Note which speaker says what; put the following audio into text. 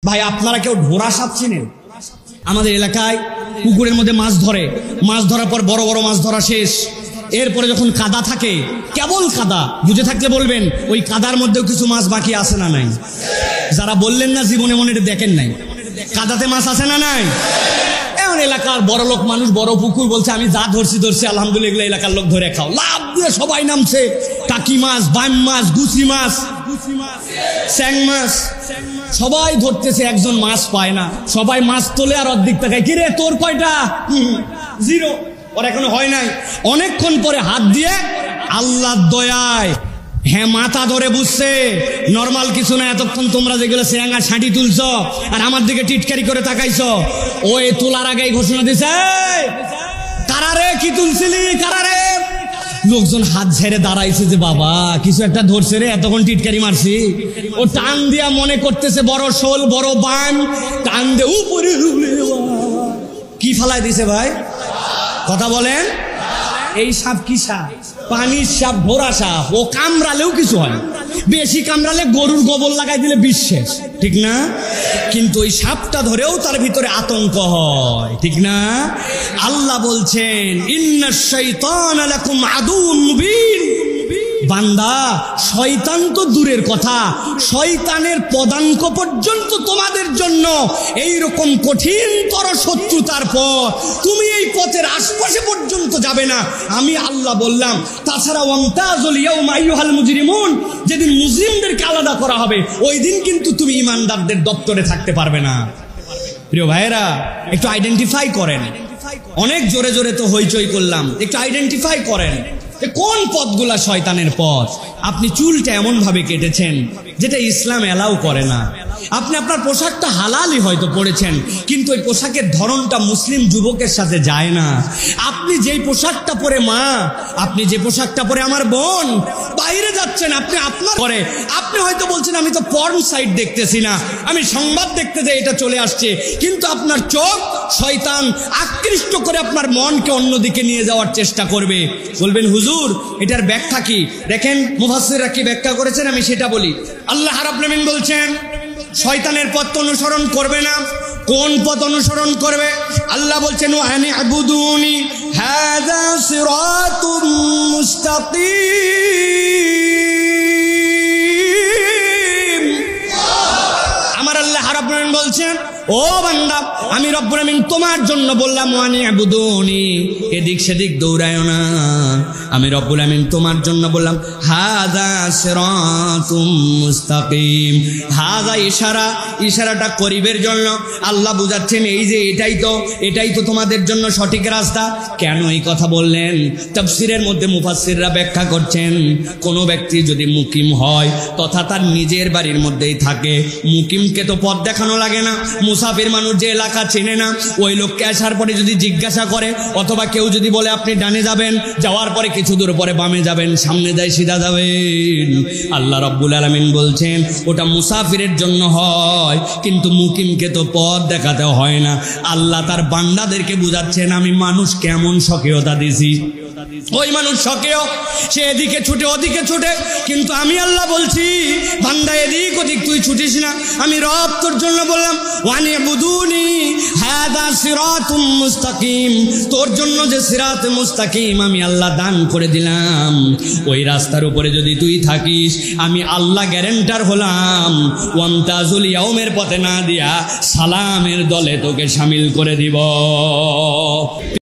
Speaker 1: ভাই আপনারা কেউ ঢোরা সাপ চিনেন? আমাদের এলাকায় পুকুরের মধ্যে মাছ ধরে, মাছ ধরার পর বড় বড় মাছ ধরা শেষ, এরপরে যখন কাদা থাকে, কেবল কাদা, বুঝে থাকলে বলবেন ওই কাদার মধ্যেও কিছু মাছ বাকি আছে না নাই? যারা বললেন না জীবনে মনে দেখেন নাই, কাদাতে মাছ আছে না নাই? এমন এলাকার বড় লোক মানুষ, বড় পুকুর, বলছে আমি যা ধরছি আলহামদুলিল্লাহ, এলাকার লোক ধরে খাও। লাভ দিয়ে সবাই নামছে, টাকি মাছ, বাইম মাছ, গুচি মাছ, স্যাং মাছ, সবাই ধরতেছে, একজন মাছ পায় না। সবাই মাছ তোলে আর অর্ধেক টাকায়, কিরে তোর কয়টা? জিরো। ওর এখনো হয় নাই। অনেকক্ষণ পরে হাত দিয়ে আল্লাহর দয়ায় হ্যাঁ মাথা ধরে বুঝছে নরমাল কিছু না। এতক্ষণ তোমরা যেগুলো স্যাঙ্গা ছাঁটি তুলছ আর আমার দিকে টিটকারি করে তাকাইছ, ওই তোলার আগেই ঘোষণা দিছে, কারারে কি তুলছিলি, কারারে? লোকজন হাত ঝেড়ে দাঁড়াইছে যে বাবা কিছু একটা ধরছে রে, এতক্ষণ টিটকারি মারছি। ও টান দিয়া মনে করতেছে বড় শোল, বড় বান, টান দিয়ে উপরে কি ফালাই দিছে ভাই? কথা বলেন। এই সাপ কি সাপ? পানির সাপ, ঘোড়া সাপ। ও কামড়ালেও কিছু হয়, বেশি কামড়ালে গরুর গোবর লাগাই দিলে বিশ্বাস, ঠিক না? কিন্তু ওই সাপটা ধরেও তার ভিতরে আতঙ্ক হয়, ঠিক না? আল্লাহ বলছেন ইন্নাশ শাইতানা লাকুম আদুউম মুবিন। বান্দা, শয়তান তো দূরের কথা, শয়তানের পদাঙ্ক পর্যন্ত তোমাদের জন্য এইরকম কঠিনতর শত্রুতার পর তুমি এই পথের আশপাশে পর্যন্ত যাবে না, আমি আল্লাহ বললাম। তাছাড়া ওয়ামতাজুল ইয়াউমা আইয়ুহাল মুজরিমুন, যেদিন মুজরিমদেরকে আলাদা করা হবে ওই দিন কিন্তু তুমি ইমানদারদের দপ্তরে থাকতে পারবে না। প্রিয় ভাইয়েরা, একটু আইডেন্টিফাই করেন। অনেক জোরে জোরে তো হইচই করলাম, একটু আইডেন্টিফাই করেন কোন পথগুলা শয়তানের পথ। আপনি চুলটা এমন ভাবে কেটেছেন যেটা ইসলাম এলাও করে না। আপনি আপনার পোশাকটা হালালই হয়তো পরেছেন, কিন্তু ওই পোশাকের ধরনটা মুসলিম যুবকের সাথে যায় না। আপনি যেই পোশাকটা পরে মা, আপনি যে পোশাকটা পরে আমার বোন বাইরে যাচ্ছেন, আপনি আপনার করে আপনি হয়তো বলছেন আমি তো পর্ন সাইট দেখতেছি না, আমি সংবাদ দেখতে যাই, এটা চলে আসছে, কিন্তু আপনার চোখ শয়তান আকৃষ্ট করে আপনার মনকে অন্যদিকে নিয়ে যাওয়ার চেষ্টা করবে। বলবেন হুজুর এটার ব্যাখ্যা কি? দেখেন মুফাসসিররা কি ব্যাখ্যা করেছেন, আমি সেটা বলি। আল্লাহ রাব্বুল আলামিন বলছেন শয়তানের পথ অনুসরণ করবে না। কোন পথ অনুসরণ করবে? আল্লাহ বলছেন ওয়ানি আবুদুনি হাযা সিরাতুম মুস্তাকিম। আমার আল্লাহ রাব্বুল আলামিন বলছেন ও বান্দা, আমি রব্বুল আমিন তোমার জন্য বললাম ওয়ানি আবুদুনি, এদিক সেদিক দৌড়ায়ো না। আমি রব্বুল আমিন তোমার জন্য বললাম হাযা সিরাতুম মুস্তাকিম। হাযা ইশারা, ইশারাটা করিবের জন্য। আল্লাহ বুঝাচ্ছেন এই যে এটাই তো তোমাদের জন্য সঠিক রাস্তা। কেন এই কথা বললেন? তাফসীরের মধ্যে মুফাসসিররা ব্যাখ্যা করছেন, কোন ব্যক্তি যদি মুকিম হয় তথা তার নিজের বাড়ির মধ্যেই থাকে, মুকিমকে তো পথ দেখানো লাগে না। মুসাফির মানুষ যে এলাকা চেনে না, ওই লোককে আসার পরে যদি জিজ্ঞাসা করে, অথবা কেউ যদি বলে আপনি ডানে যাবেন, যাওয়ার পরে কিছু দূর পরে বামে যাবেন, সামনে যায় সিধা যাবেন, আল্লাহ রাব্বুল আলামিন বলছেন ওটা মুসাফিরের জন্য হয়, কিন্তু মুকিমকে তো পথ দেখাতে হয় না। আল্লাহ তার বান্দাদেরকে বুঝাচ্ছেন আমি মানুষ কেমন স্বকীয়তা দিছি। ওই মানুষ স্বকীয়, সে এদিকে ছুটে ওদিকে ছুটে, কিন্তু আমি আল্লাহ বলছি বান্দা এদিক ওদিক তুই ছুটিস না। আমি রব তোর জন্য বললাম ওয়ানি আবুদুনি হাযা সিরাতুম মুস্তাকিম, তোর জন্য যে সিরাতে মুস্তাকিম আমি আল্লাহ দান করে দিলাম, ওই রাস্তার উপরে যদি তুই থাকিস আমি আল্লাহ গ্যারান্টার হলাম ওয়ামতাজুল ইয়াউমের পথে না দিয়া সালামের দলে তোকে শামিল করে দিব।